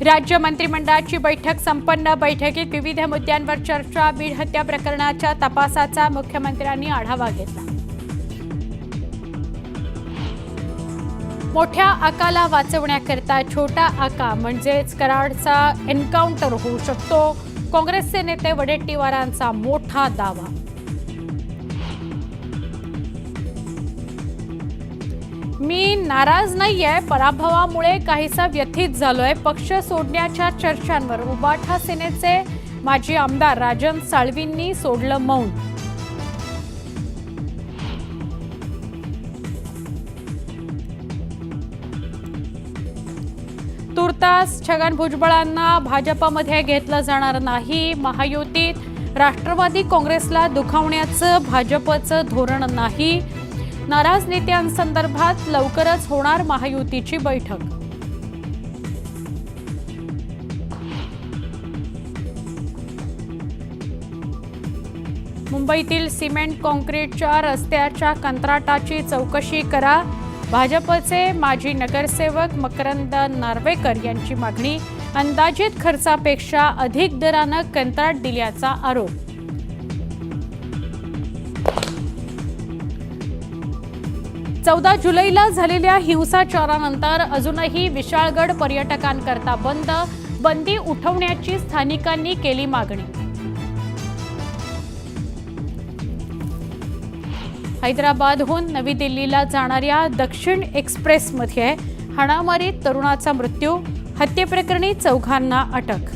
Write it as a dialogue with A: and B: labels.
A: राज्य मंत्रिमंडळाची बैठक संपन्न। बैठकीत विविध मुद्द्यांवर चर्चा। बीड हत्या प्रकरणाच्या तपासाचा मुख्यमंत्र्यांनी आढावा घेतला। मोठ्या आकाला वाचवण्याकरता छोटा आका म्हणजेच कराडचा एन्काउंटर होऊ शकतो, काँग्रेसचे नेते वडेट्टीवारांचा मोठा दावा। मी नाराज नाहीये, पराभवामुळे काहीसा व्यथित झालोय। पक्ष सोडण्याच्या चर्चांवर उबाठा सेनेचे माजी आमदार राजन साळवींनी सोडलं मौन। तुर्तास छगन भुजबळांना भाजपमध्ये घेतलं जाणार नाही। महायुतीत राष्ट्रवादी काँग्रेसला दुखावण्याचं भाजपचं धोरण नाही। नाराज नेत्यांसंदर्भात लवकरच होणार महायुतीची बैठक। मुंबईतील सिमेंट काँक्रीटच्या रस्त्याच्या कंत्राटाची चौकशी करा। भाजपचे माजी नगरसेवक मकरंद नार्वेकर यांची मागणी। अंदाजित खर्चापेक्षा अधिक दरानं कंत्राट दिल्याचा आरोप। चौदा जुलैला झालेल्या हिंसाचारानंतर अजूनही विशाळगड पर्यटकांकरता बंद। बंदी उठवण्याची स्थानिकांनी केली मागणी। हैदराबादहून नवी दिल्लीला जाणाऱ्या दक्षिण एक्सप्रेसमध्ये हाणामारीत तरुणाचा मृत्यू। हत्येप्रकरणी 4 अटक।